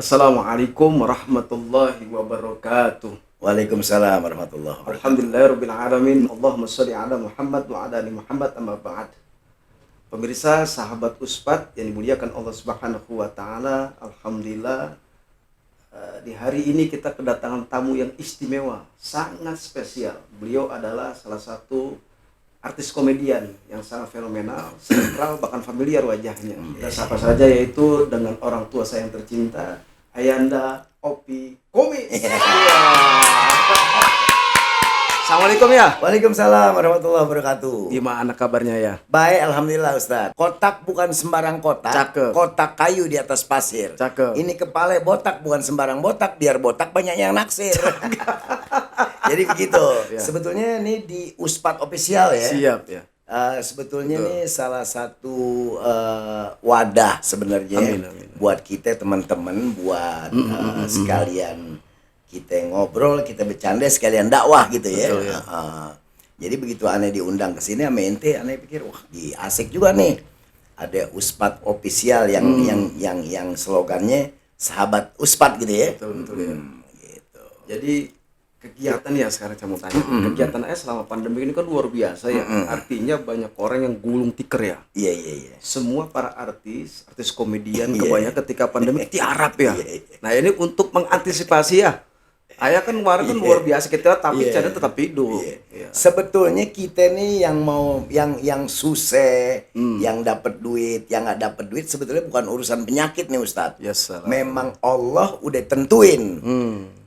Assalamualaikum warahmatullahi wabarakatuh. Waalaikumsalam warahmatullahi wabarakatuh. Alhamdulillahirabbil alamin. Allahumma shalli ala Muhammad wa ala ali Muhammad, amma ba'd. Pemirsa, sahabat Uspat yang dimuliakan Allah Subhanahu wa taala, alhamdulillah di hari ini kita kedatangan tamu yang istimewa, sangat spesial. Beliau adalah salah satu artis komedian yang sangat fenomenal, sentral, bahkan familiar wajahnya. Kita sapa saja, yaitu dengan orang tua saya yang tercinta, Ayanda Opi Kumis. Assalamualaikum ya. Waalaikumsalam warahmatullahi wabarakatuh. Gimana kabarnya ya? Baik, alhamdulillah Ustaz. Kotak bukan sembarang kotak. Cakep. Kotak kayu di atas pasir. Cakep. Ini kepala botak bukan sembarang botak, biar botak banyak yang naksir. Jadi begitu. Ya. Sebetulnya ini di Uspat official ya. Siap ya. Sebetulnya Betul. ini salah satu wadah sebenarnya Amin, amin. buat kita teman-teman, buat sekalian kita ngobrol, kita bercanda, sekalian dakwah gitu ya. Betul, ya. Jadi begitu aneh diundang ke sini sama ente, aneh pikir wah di asik juga nih. Ada Uspat official yang slogannya sahabat Uspat gitu ya. Betul ya. Gitu. Jadi kegiatan ya sekarang saya mau tanya. Kegiatan selama pandemi ini kan luar biasa ya. Artinya banyak orang yang gulung tikar ya. Iya. Semua para artis komedian Iya. kebanyakan ketika pandemi tiarap ya. Iya. Nah ini untuk mengantisipasi ya. Ayah kan kemarin kan luar biasa kita, tapi Iya. Chandra tetap hidup. Iya. Iya. Sebetulnya kita nih yang mau yang susah, yang dapat duit, yang nggak dapat duit sebetulnya bukan urusan penyakit nih Ustadz. Ya salam. Memang Allah udah tentuin.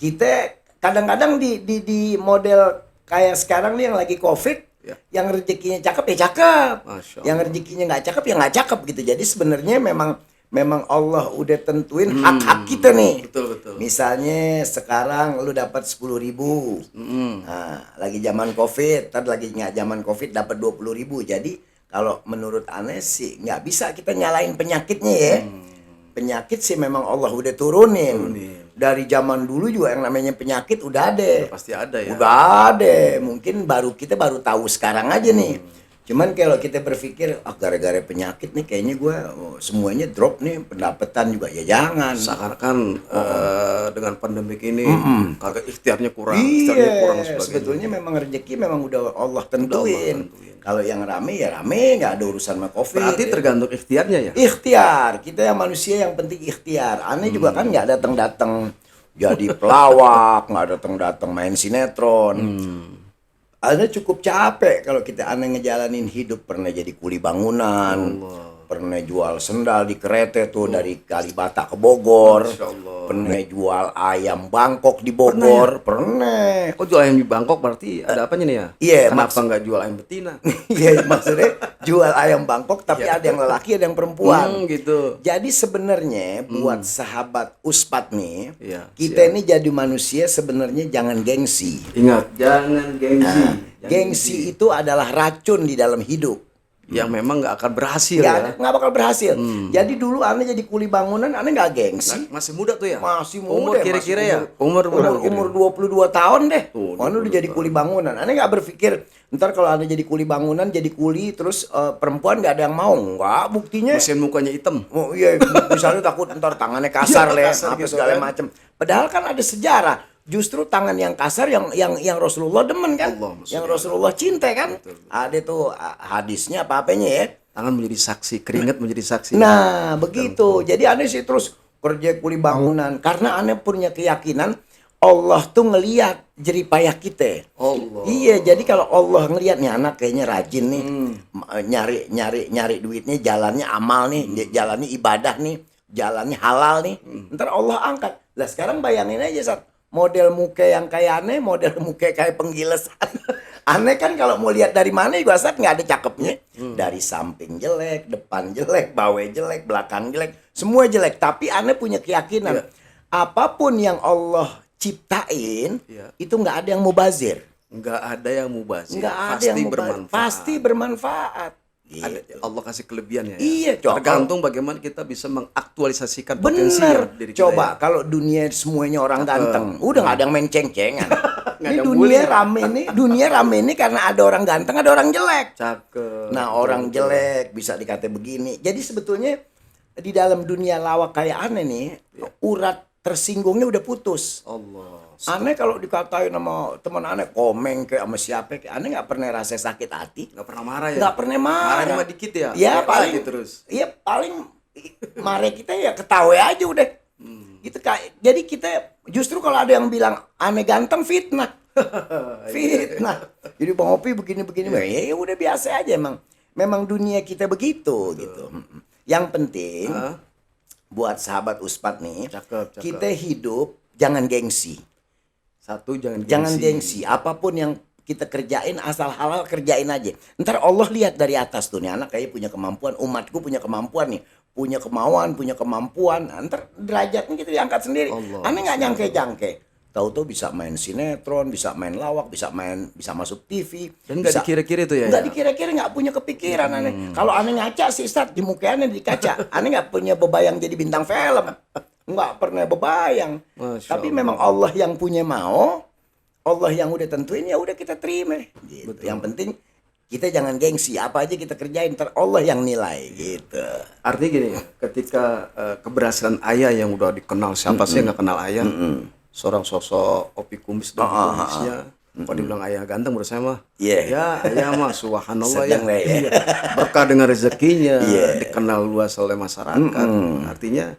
Kita kadang-kadang di model kayak sekarang nih yang lagi Covid, Ya. yang rezekinya cakep ya cakep, Masya Allah. yang rezekinya nggak cakep ya nggak cakep gitu. Jadi sebenarnya memang Allah udah tentuin hak-hak kita nih. Betul. Misalnya sekarang lu dapat 10.000, nah, lagi zaman Covid, tadi lagi nggak zaman Covid dapat 20.000. Jadi kalau menurut aneh sih nggak bisa kita nyalain penyakitnya ya. Penyakit sih memang Allah udah turunin. Dari zaman dulu juga yang namanya penyakit udah ada. Pasti ada ya. Udah ada. Mungkin kita baru tahu sekarang aja nih. Cuman kalau kita berpikir gara-gara penyakit nih kayaknya gue semuanya drop nih, pendapatan juga ya jangan. Seakan-akan dengan pandemik ini kagak ikhtiarnya kurang dan sebagainya. Sebetulnya memang rezeki memang udah Allah tentuin. Kalau yang rame ya rame, nggak ada urusan sama Covid. Berarti tergantung ikhtiarnya ya. Ikhtiar, kita yang manusia yang penting ikhtiar. Aneh juga kan nggak datang jadi pelawak, nggak datang main sinetron. Aneh cukup capek kalau kita aneh ngejalanin hidup, pernah jadi kuli bangunan, pernah jual sendal di kereta tuh dari Kalibata ke Bogor, Masya Allah. pernah jual ayam Bangkok di Bogor, pernah. Oh, jual ayam di Bangkok berarti ada apanya nih ya? Iya, Kenapa nggak jual ayam betina? Iya, maksudnya jual ayam Bangkok tapi ada yang lelaki ada yang perempuan. Gitu. Jadi sebenarnya buat sahabat Uspat nih, Iya, kita ini jadi manusia sebenarnya jangan gengsi. Ingat, jangan gengsi. Jangan Gengsi itu adalah racun di dalam hidup. yang memang nggak akan berhasil ya. Nggak bakal berhasil. Jadi dulu aneh jadi kuli bangunan, aneh nggak gengsi. Masih muda tuh ya? Masih muda. Umur kira-kira ya? Umur berapa kira-kira? Umur 22 tahun deh. Tuh, Aneh udah jadi kuli bangunan. Aneh nggak berpikir ntar kalau aneh jadi kuli bangunan, jadi kuli terus perempuan nggak ada yang mau. Nggak, buktinya. Mesin mukanya hitam. Oh iya, misalnya takut ntar tangannya kasar Iya, lah, kasar apa gitu segala kan. macam. Padahal kan ada sejarah. Justru tangan yang kasar yang Rasulullah demen kan, Allahumma yang sholli Rasulullah cinta kan. Ada tuh hadisnya apa-apanya ya. Tangan menjadi saksi, keringat menjadi saksi. Nah, begitu. Jadi aneh sih terus kerja kuli bangunan karena aneh punya keyakinan Allah tuh ngelihat jerih payah kita. Allah. Iya, jadi kalau Allah ngelihat nih anak kayaknya rajin nih, nyari duitnya, jalannya amal nih, jalannya ibadah nih, jalannya halal nih. Ntar Allah angkat. Lah sekarang bayangin aja Sat, model muka yang kayak aneh, model muka kayak penggilesan. Aneh kan kalau mau lihat dari mana juga Sat nggak ada cakepnya. Dari samping jelek, depan jelek, bawah jelek, belakang jelek, semua jelek. Tapi aneh punya keyakinan Iya. apapun yang Allah ciptain Iya. itu nggak ada yang mubazir. Nggak ada yang mubazir. Nggak ada Pasti yang mubazir. bermanfaat. Pasti bermanfaat. Ada, Allah kasih kelebihannya ya. Iya, coba. Tergantung bagaimana kita bisa mengaktualisasikan potensi Bener. diri kita. Coba Ya. kalau dunia semuanya orang ganteng, udah nggak ada yang main ceng-cengan. Nggak Ini ada dunia rame nih karena ada orang ganteng, ada orang jelek. Cakep. Nah, orang jelek bisa dikata begini. Jadi sebetulnya di dalam dunia lawak kayak aneh nih, urat tersinggungnya udah putus. Allah. Aneh kalau dikatain sama teman aneh, komeng kayak sama siapa kayak aneh nggak pernah rasa sakit hati. Nggak pernah marah ya? Nggak pernah marah. Marahnya mah dikit ya? Ya Kayak paling lagi terus. Iya paling marah kita ya ketawa aja udah. Gitu kayak. Jadi kita justru kalau ada yang bilang aneh ganteng fitnah. Fitnah. Jadi Bang Opi begini-begini, ya udah biasa aja emang. Memang dunia kita begitu gitu. Yang penting buat sahabat Uspat nih, Cakep. kita hidup jangan gengsi. Satu, jangan Jangan gengsi. Apapun yang kita kerjain asal halal kerjain aja. Ntar Allah lihat dari atas tuh nih anak kayak punya kemampuan, umatku punya kemampuan nih, punya kemauan, punya kemampuan. Ntar derajatnya kita diangkat sendiri. Aneh nggak nyangke-jangke. Tahu-tahu bisa main sinetron, bisa main lawak, bisa masuk TV. Dan nggak dikira-kira itu ya? Nggak dikira-kira, nggak punya kepikiran aneh. Kalau aneh ngaca sih Ustaz, di mukanya di kaca. Aneh nggak punya bebayang jadi bintang film. Nggak pernah bebayang. Tapi memang Allah yang punya mau, Allah yang udah tentuin ya udah kita terima. Gitu. Yang penting kita jangan gengsi, apa aja kita kerjain, ntar Allah yang nilai gitu. Artinya gini ya, ketika keberhasilan ayah yang udah dikenal, siapa sih yang nggak kenal ayah? Seorang sosok Opi Kumis dan kumisnya. Kalau dibilang ayah ganteng menurut saya mah, ya ayah mah subhanallah ya. Iya. Berkah dengan rezekinya, dikenal luas oleh masyarakat. Artinya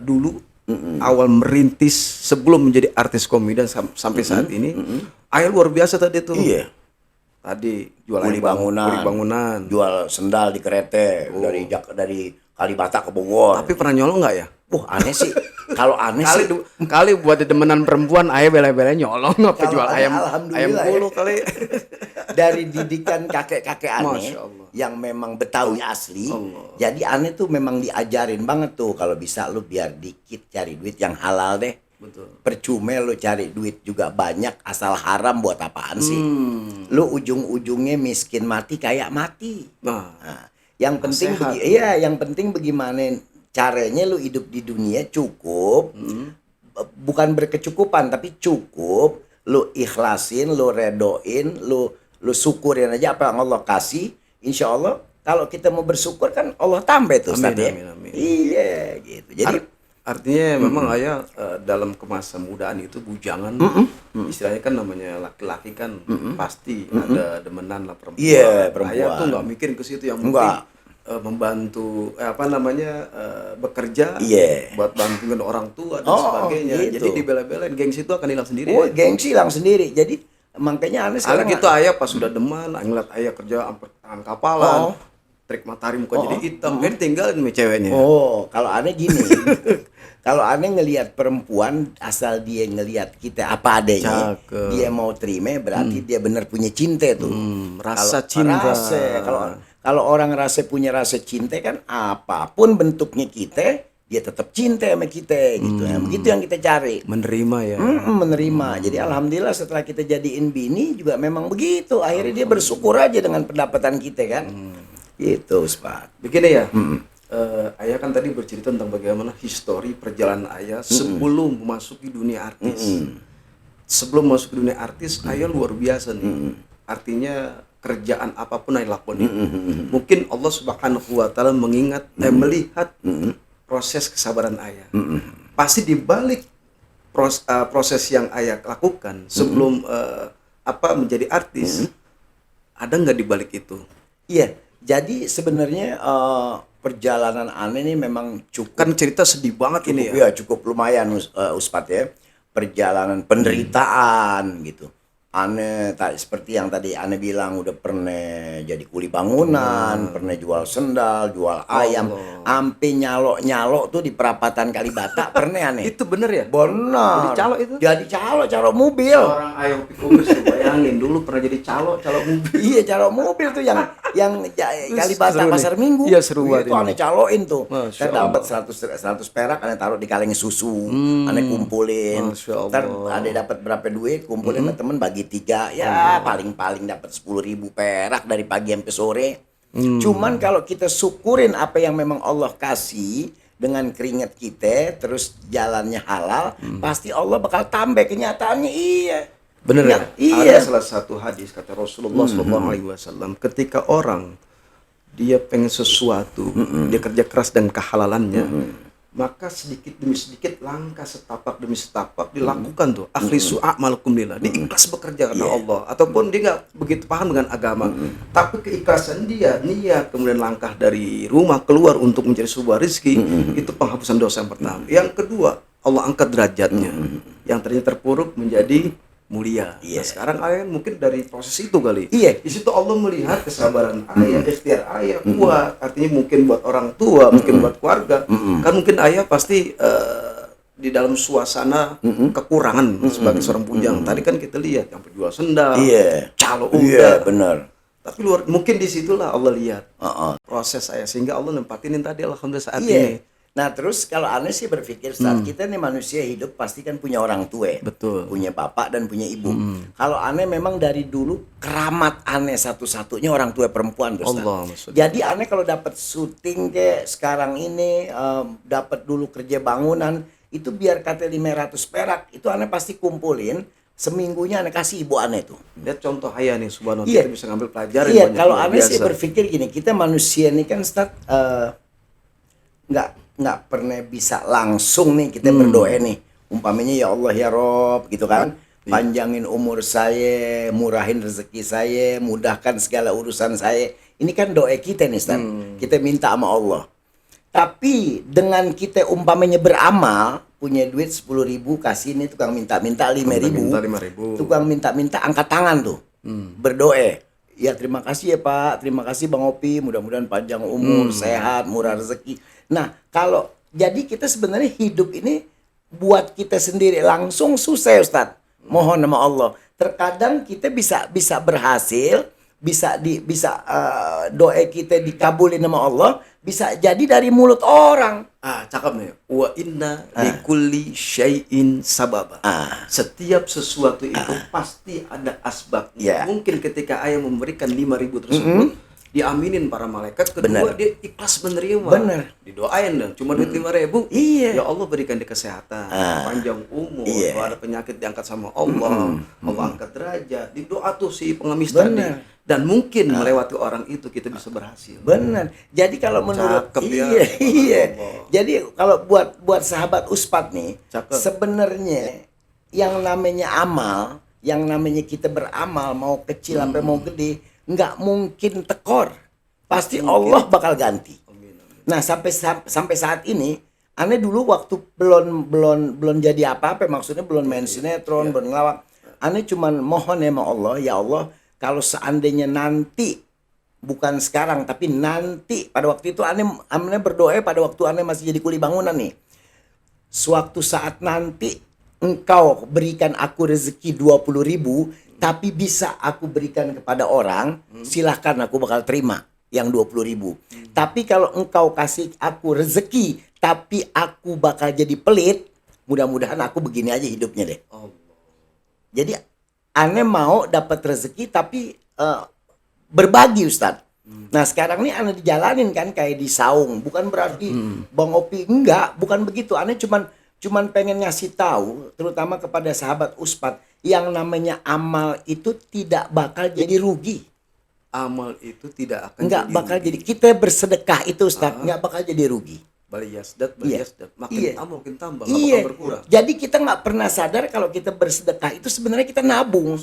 dulu awal merintis sebelum menjadi artis komedian sampai saat ini, ayah luar biasa tadi tuh. Iya. Tadi jual Kuli bangunan, jual sendal di kereta dari Kalibata ke Bogor. Tapi pernah nyolong nggak ya? Aneh sih. Kalau aneh kali sih. Kali buat demenan perempuan ayah bela-bela nyolong apa jual ayam bulu kali. Dari didikan kakek-kakek aneh Masya Allah. yang memang Betawi asli. Jadi aneh tuh memang diajarin banget tuh kalau bisa lu biar dikit cari duit yang halal deh. Betul. Percuma lu cari duit juga banyak asal haram buat apaan sih? Lu ujung-ujungnya miskin mati kayak mati. Nah, yang penting yang penting bagaimana caranya lu hidup di dunia cukup. Bukan berkecukupan tapi cukup, lu ikhlasin, lu redoin, lu syukurin aja apa yang Allah kasih. Insya Allah kalau kita mau bersyukur kan Allah tambah tuh Ustaz ya. Amin. Iya gitu. Jadi artinya memang ayah dalam kemasa mudaan itu bujangan, istilahnya kan namanya laki-laki kan pasti ada demenan lah perempuan. Iya, perempuan. Ayah tuh nggak mikirin ke situ, yang penting membantu bekerja buat bantuin orang tua dan sebagainya. Gitu. Jadi dibela-belain, gengsi itu akan hilang sendiri. Gengsi hilang sendiri. Jadi makanya aneh sekarang gitu ayah pas sudah deman, ngeliat ayah kerja sampai tangan kapalan, trik matahari muka jadi hitam, kan tinggalin sama ceweknya. Kalau aneh gini. Kalau aneh ngelihat perempuan asal dia ngelihat kita apa adanya, dia mau terima berarti dia benar punya cinta tuh. Rasa cinta. Kalau orang punya rasa cinta kan apapun bentuknya kita, dia tetap cinta sama kita gitu. Begitu yang kita cari. Menerima ya. Menerima. Jadi alhamdulillah setelah kita jadiin bini juga memang begitu. Akhirnya dia bersyukur aja dengan pendapatan kita kan. Gitu, Ustaz. Begini ya. Ayah kan tadi bercerita tentang bagaimana histori perjalanan ayah sebelum memasuki dunia artis. Sebelum masuk ke dunia artis, ayah luar biasa nih. Artinya kerjaan apapun ayah lakukan. Mungkin Allah Subhanahu wa taala melihat proses kesabaran ayah. Pasti di balik proses yang ayah lakukan sebelum menjadi artis, ada nggak di balik itu? Iya. Jadi sebenarnya perjalanan aneh ini memang cukup. Kan cerita sedih banget ini Ya ya. cukup lumayan Uspat ya. Perjalanan penderitaan gitu. Aneh seperti yang tadi aneh bilang udah pernah jadi kuli bangunan, pernah jual sendal, jual ayam, ampe nyalo tuh di perapatan Kalibata pernah aneh. Itu bener ya? Benar. Jadi calo itu? Jadi calo mobil. Orang ayah Opi Kumis bayangin dulu pernah jadi calo mobil. Iya, calo mobil tuh yang Kalibata Pasar Minggu. Iya, seru banget. Itu aneh caloin tuh. Masya Kan dapat 100 perak aneh taruh di kaleng susu. Aneh kumpulin. Ntar ada dapat berapa duit, kumpulin sama temen bagi 3. Ya, paling dapat 10.000 perak dari pagi sampai sore. Cuman kalau kita syukurin apa yang memang Allah kasih dengan keringat kita, terus jalannya halal, pasti Allah bakal tambah. Kenyataannya iya. Bener ya? Iya. Ada salah satu hadis kata Rasulullah SAW, ketika orang dia pengen sesuatu, dia kerja keras dan kehalalannya, maka sedikit demi sedikit, langkah setapak demi setapak dilakukan tuh. Akhlisu a'malakum lillah, dia ikhlas bekerja karena Allah, ataupun dia nggak begitu paham dengan agama, tapi keikhlasan dia, niat, kemudian langkah dari rumah keluar untuk mencari sebuah rezeki, itu penghapusan dosa yang pertama. Yang kedua, Allah angkat derajatnya, yang tadinya terpuruk menjadi mulia. Nah, sekarang ayah mungkin dari proses itu kali. Di situ Allah melihat kesabaran ayah, ikhtiar ayah kuat. Artinya mungkin buat orang tua, mungkin buat keluarga. Kan mungkin ayah pasti di dalam suasana kekurangan sebagai seorang bujang. Tadi kan kita lihat yang penjual sendal, calo udah. Benar. Tapi mungkin disitulah Allah lihat proses ayah, sehingga Allah nempatinin tadi alhamdulillah saat ini. Nah terus kalau aneh sih berpikir saat kita nih manusia hidup pasti kan punya orang tua, Betul. punya bapak dan punya ibu. Kalau aneh memang dari dulu keramat aneh satu-satunya orang tua perempuan, Ustaz. Jadi aneh kalau dapat syuting kayak sekarang ini, dapat dulu kerja bangunan, itu biar kata 500 perak, itu aneh pasti kumpulin. Seminggunya aneh kasih ibu aneh tuh. Lihat contoh ayah nih, subhanallah, kita bisa ngambil pelajaran. Kalau aneh sih berpikir gini, kita manusia ini kan Ustaz, nggak pernah bisa langsung nih kita berdoa nih, umpamanya ya Allah ya Rob gitu kan, panjangin umur saya, murahin rezeki saya, mudahkan segala urusan saya. Ini kan doa kita nih Ustaz, kita minta sama Allah. Tapi dengan kita umpamanya beramal, punya duit 10.000, kasih nih tukang minta-minta 5.000, tukang minta-minta angkat tangan tuh, berdoa. Ya terima kasih ya Pak, terima kasih Bang Opi, mudah-mudahan panjang umur, sehat, murah rezeki. Nah kalau jadi kita sebenarnya hidup ini buat kita sendiri langsung susah Ustaz. Mohon sama Allah. Terkadang kita bisa berhasil, bisa doa kita dikabulin sama Allah, bisa jadi dari mulut orang. Cakep nih. Wa inna likulli syai'in sababa. Setiap sesuatu itu pasti ada asbabnya. Mungkin ketika ayah memberikan 5.000 tersebut, diaminin para malaikat. Kedua, dia ikhlas menerima. Didoain dong, cuma duit 5.000. Ya Allah berikan dia kesehatan, panjang umur, kalau ada penyakit diangkat sama Allah, Allah angkat derajat. Di doa tuh si pengemis tadi. Dan mungkin melewati orang itu kita bisa berhasil. Benar. Jadi kalau menurut Jadi kalau buat sahabat Uspat nih, sebenarnya yang namanya amal, yang namanya kita beramal mau kecil sampai mau gede, nggak mungkin tekor. Pasti Allah bakal ganti. Nah, sampai saat ini, aneh dulu waktu belum jadi apa-apa, maksudnya belum main sinetron, belum ngelawak. Aneh cuman mohon ya sama Allah, ya Allah, kalau seandainya nanti, bukan sekarang, tapi nanti, pada waktu itu aneh berdoa pada waktu aneh masih jadi kuli bangunan nih. Suatu saat nanti, engkau berikan aku rezeki 20.000, tapi bisa aku berikan kepada orang, silahkan aku bakal terima yang 20.000. Tapi kalau engkau kasih aku rezeki, tapi aku bakal jadi pelit, mudah-mudahan aku begini aja hidupnya deh. Jadi aneh mau dapat rezeki tapi berbagi Ustadz. Nah sekarang ini aneh dijalanin kan kayak di saung. Bukan berarti Bang Opi, enggak, bukan begitu. Aneh cuman pengen ngasih tahu, terutama kepada sahabat Uspat, yang namanya amal itu tidak bakal jadi rugi. Amal itu tidak akan enggak bakal jadi. Kita bersedekah itu Ustadz, enggak bakal jadi rugi. Baliyasdat. Makin tambah, nggak bakal berkurang. Jadi kita nggak pernah sadar kalau kita bersedekah itu sebenarnya kita nabung.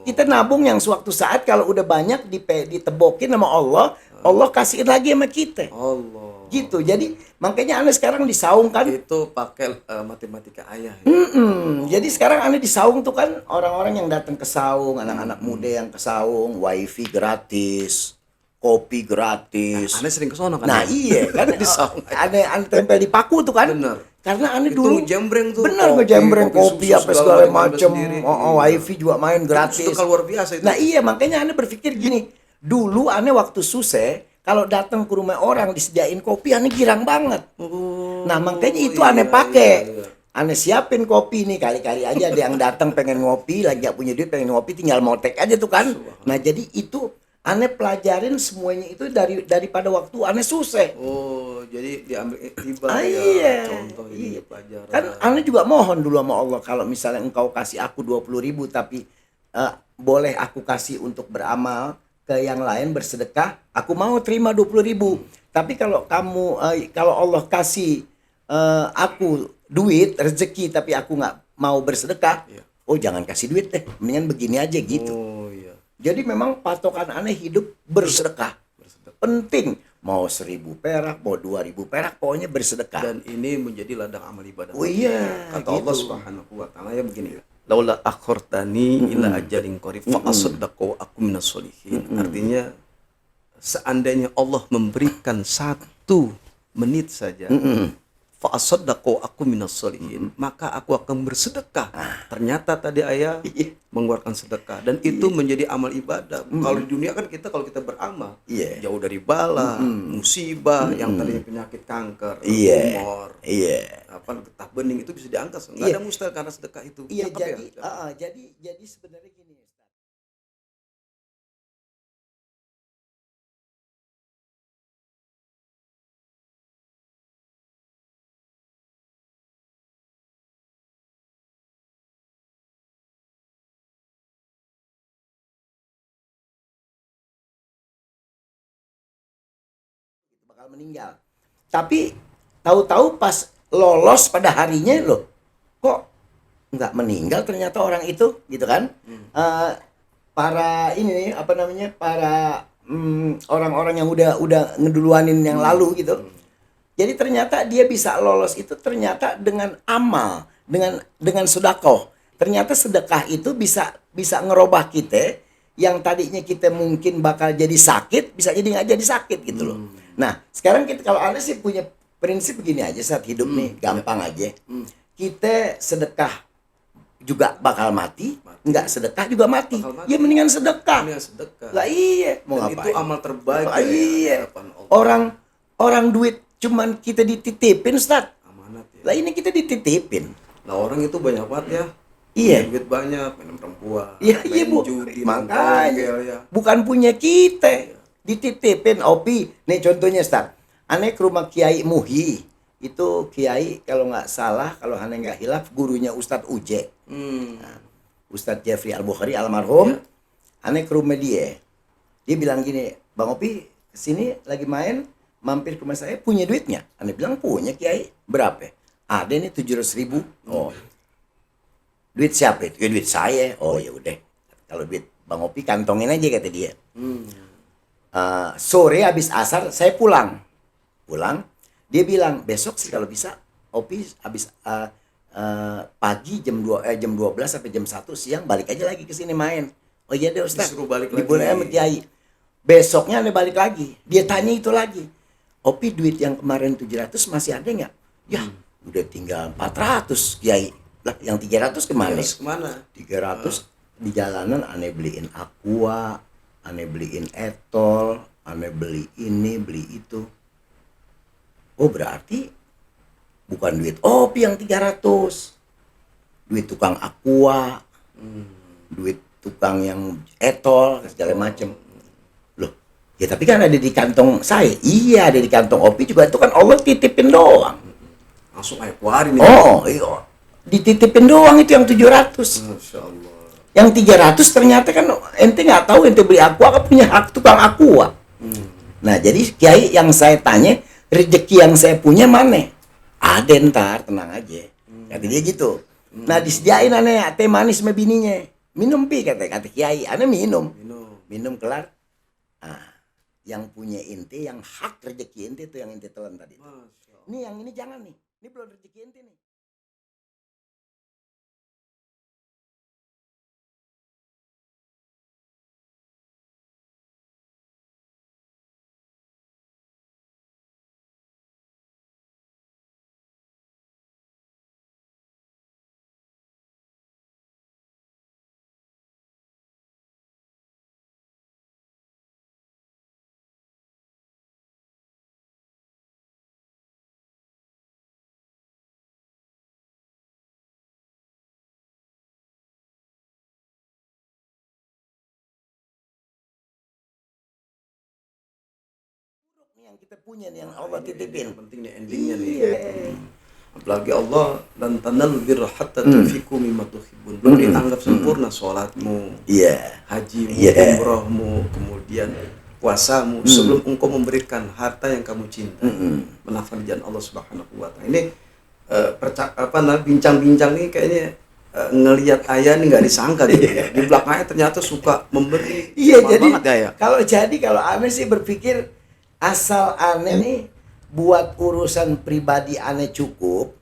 Kita nabung yang suatu saat kalau udah banyak ditebokin sama Allah, Allah kasihin lagi sama kita. Gitu. Jadi makanya aneh sekarang disaung kan. Itu pakai matematika ayah. Jadi sekarang aneh disaung tuh kan orang-orang yang datang ke saung, anak-anak muda yang ke saung, wifi gratis, kopi gratis. Aneh sering ke sono kan. Nah iya kan. Aneh tempel di paku tuh kan. Bener. Karena aneh itu dulu ngejembreng tuh. Bener ngejembreng kopi apa segala macem. Wifi juga main gratis. Itu luar biasa itu. Nah iya makanya aneh berpikir gini. Dulu aneh waktu susah, kalau datang ke rumah orang disediain kopi, aneh girang banget. Nah makanya itu aneh pakai. Aneh siapin kopi nih, kali-kali aja ada yang datang pengen ngopi, lagi gak punya duit pengen ngopi, tinggal motek aja tuh kan. Nah jadi itu aneh pelajarin semuanya itu daripada waktu aneh susah. Jadi diambil ibadah contoh ini pelajaran. Kan aneh juga mohon dulu sama Allah, kalau misalnya engkau kasih aku 20.000 tapi boleh aku kasih untuk beramal, ke yang lain bersedekah, aku mau terima 20.000. Tapi kalau kalau Allah kasih aku duit rezeki tapi aku nggak mau bersedekah, Iya. oh jangan kasih duit deh, mendingan begini aja gitu. Oh iya. Jadi memang patokan aneh hidup bersedekah. Bersedekah. Penting. Mau 1.000 perak, mau 2.000 perak, pokoknya bersedekah. Dan ini menjadi ladang amal ibadah. Oh iya, Kata gitu. Allah Subhanahu wa taala ya begini. Laula akhartani ila ajalin qarib fa asaddaqu aku minas solihin. Artinya seandainya Allah memberikan 1 menit saja, fa asaddaqu aku minas solihin, maka aku akan bersedekah. Ternyata tadi ayah Iya. mengeluarkan sedekah dan itu menjadi amal ibadah. Kalau di dunia kan kalau kita beramal Iya. jauh dari bala, musibah, yang tadinya penyakit kanker, Iya. tumor, Iya. getah bening itu bisa diangkat. Nggak Iya. ada mustahil karena sedekah itu. Iya, Cakep ya? jadi sebenarnya gini, Ustaz. Bakal meninggal. Tapi tahu-tahu pas lolos pada harinya loh, kok nggak meninggal ternyata orang itu, gitu kan? Para ini nih, apa namanya, para orang-orang yang udah ngeduluanin yang lalu gitu. Jadi ternyata dia bisa lolos itu ternyata dengan amal, dengan sedekah. Ternyata sedekah itu bisa ngerubah kita yang tadinya kita mungkin bakal jadi sakit, bisa jadi nggak jadi sakit gitu loh. Nah, sekarang kita kalau Anda sih punya prinsip begini aja saat hidup nih, gampang aja. Kita sedekah juga bakal mati, nggak sedekah juga mati. Bakal mati. Ya mendingan sedekah. Ini sedekah. Lah iya, mau Dan itu ngapain? amal terbaik Lah ya, iya. hadapan Allah. Orang duit cuman kita dititipin, Ustaz. Amanat ya. Lah ini kita dititipin. Nah orang itu banyak banget ya. Iya. Punya duit banyak, main perempuan, Iya, main iya, Bu. judi, main Makanya togel, ya. bukan punya kita. Dititipin Opi. Nih contohnya, Ustaz. Aneh ke rumah Kiai Muhi. Itu Kiai kalau nggak salah, kalau aneh nggak hilaf, gurunya Ustadz Uje. Ustadz Jeffrey Al-Bukhari almarhum. Aneh ke rumah dia. Dia bilang gini, Bang Opi kesini lagi main, mampir ke rumah saya, punya duitnya? Aneh bilang punya Kiai. Berapa? Ada nih 700.000. Oh, duit siapa itu? Ya duit saya. Oh ya udah. Kalau duit Bang Opi kantongin aja kata dia. Sore habis asar saya pulang. Dia bilang besok sih kalau bisa Opi habis pagi jam 12 sampai jam 1 siang balik aja lagi ke sini main. Oh iya deh Ustaz. Disuruh balik Diboleh lagi. sama Kiai. Besoknya Anda balik lagi. Dia tanya itu lagi. Opi duit yang kemarin 700 masih ada nggak? Ya, udah tinggal 400 Kiai. Lah, yang 300 kemana? Harus kemana? 300 di jalanan aneh beliin aqua, aneh beliin etol, aneh beli ini, beli itu. Oh berarti bukan duit Opi yang 300. Duit tukang aqua, duit tukang yang etol, segala macem. Loh, ya tapi kan ada di kantong saya. Iya, ada di kantong Opi juga. Itu kan Allah titipin doang. Langsung aja keluarin nih. Oh, iya. Dititipin doang itu yang 700. Masya Allah. Yang 300 ternyata kan ente nggak tahu ente beli aqua kan punya hak tukang aqua. Nah, jadi Kiai yang saya tanya, rezeki yang saya punya mana? Ada ntar, tenang aja. Kata dia gitu. Nah, disediain aneh teh manis sama bininya. Minum pi kata Kiai. Aneh minum. Minum kelar. Ah, yang punya ente, yang hak rezeki ente itu yang ente telan tadi. Ini yang ini jangan nih. Ini belum rezeki ente nih. Ini yang kita punya nih, yang Allah titipin. Yang penting nih endingnya nih. Iya. Apalagi Allah dan tanal birra hatta tunfiqu mimma tuhibbun. Belum dianggap sempurna sholatmu, hajimu, umrohmu, kemudian puasamu sebelum engkau memberikan harta yang kamu cinta. Menafkahkan jalan Allah Subhanahu wa taala. Ini bincang-bincang nih kayaknya ngelihat ayah nih nggak disangka gitu ya. Di belakangnya ternyata suka memberi. Jadi kalau aneh sih berpikir asal aneh nih buat urusan pribadi aneh cukup,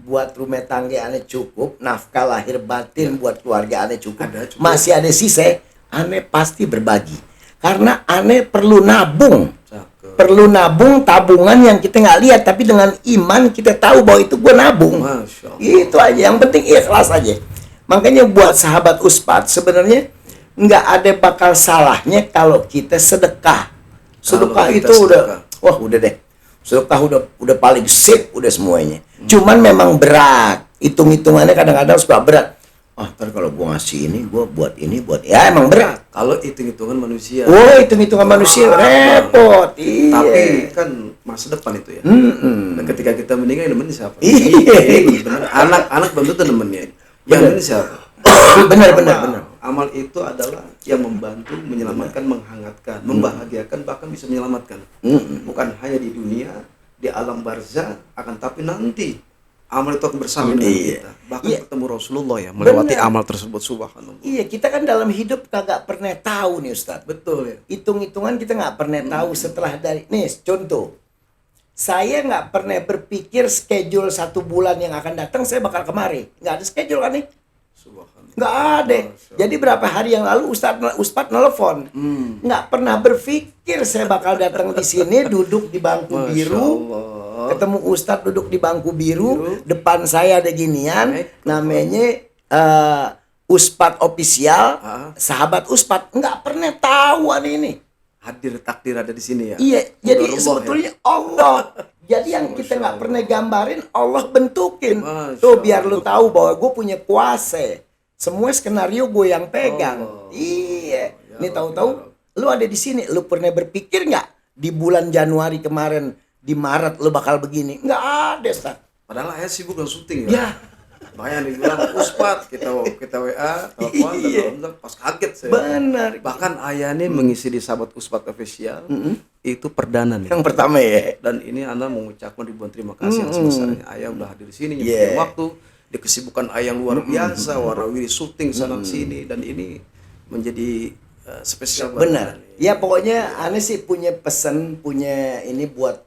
buat rumah tangga aneh cukup, nafkah lahir batin buat keluarga aneh cukup. Masih ada sisa, aneh pasti berbagi. Karena aneh perlu nabung. Perlu nabung tabungan yang kita nggak lihat, tapi dengan iman kita tahu bahwa itu gue nabung. Itu aja, yang penting ikhlas aja. Makanya buat sahabat Uspat sebenarnya nggak ada bakal salahnya kalau kita sedekah. Sedekah itu udah deh. Sedekah udah paling sip udah semuanya. Cuman memang berat. Hitung-hitungannya kadang-kadang suka berat. Ntar kalau gua ngasih ini, gua buat ini, ya emang berat. Kalau hitung-hitungan manusia. Hitung-hitungan manusia repot. Iya. Tapi kan masa depan itu ya. Dan ketika kita meninggal nemenin siapa? Iya. Anak belum tentu nemenin. Yang nemenin siapa? Benar. Amal itu adalah yang membantu, menyelamatkan, menghangatkan, membahagiakan, bahkan bisa menyelamatkan. Bukan hanya di dunia, di alam barzah, akan tapi nanti amal itu akan bersama dengan kita. Bahkan ketemu Rasulullah ya, melewati amal tersebut, subhanallah. Iya, kita kan dalam hidup kagak pernah tahu nih Ustadz. Betul ya. Hitung-hitungan kita nggak pernah tahu setelah nih contoh. Saya nggak pernah berpikir schedule 1 bulan yang akan datang saya bakal kemari. Nggak ada schedule kan nih? Nggak ada. Jadi berapa hari yang lalu Ustadz nelfon. Nggak pernah berpikir saya bakal datang di sini duduk di bangku biru. Ketemu Ustadz duduk di bangku biru. Depan saya ada ginian. Namanya Uspat Official. Sahabat Uspat. Nggak pernah tahu ini. Hadir takdir ada di sini ya. Iya. Jadi sebetulnya Allah. Jadi yang kita nggak pernah gambarin Allah bentukin. Tuh biar lu tahu bahwa gue punya kuasa. Semua skenario gue yang pegang. Iya. Nih tahu-tahu lu ada di sini. Lu pernah berpikir nggak di bulan Januari kemarin di Maret lu bakal begini? Nggak ada, Ustaz. Padahal ayah sibuk dan syuting ya. Makanya dibilang Uspat kita WA, telepon, dan pas kaget saya. Benar. Bahkan ayah ini mengisi di Sahabat Uspat Official. Itu perdana nih. Yang pertama ya. Dan ini Anda mengucapkan ribuan terima kasih yang sebesarnya. Ayah udah hadir di sini nyempetin waktu. Di kesibukan ayah yang luar biasa, warawiri syuting sana sini, dan ini menjadi spesial banget. Benar. Ya pokoknya aneh sih punya pesan, punya ini buat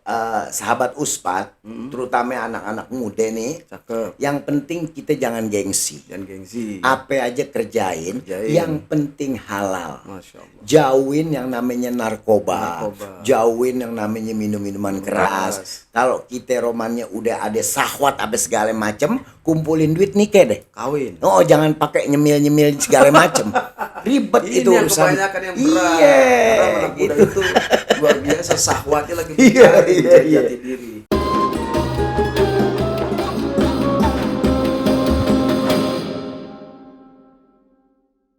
sahabat Uspat, terutama anak-anak muda nih. Cakep. Yang penting kita jangan gengsi. Jangan gengsi. Apa aja kerjain. Yang penting halal. Masya Allah. Jauhin yang namanya narkoba. Jauhin yang namanya minum-minuman keras. Kalau kita romannya udah ada sahwat apa segala macem, kumpulin duit nikah deh. Kawin. Jangan pakai nyemil-nyemil segala macem. Ribet ini itu yang urusan. Kebanyakan yang berat. Iya. Karena anak muda itu luar biasa sahwatnya lagi mencari jati diri.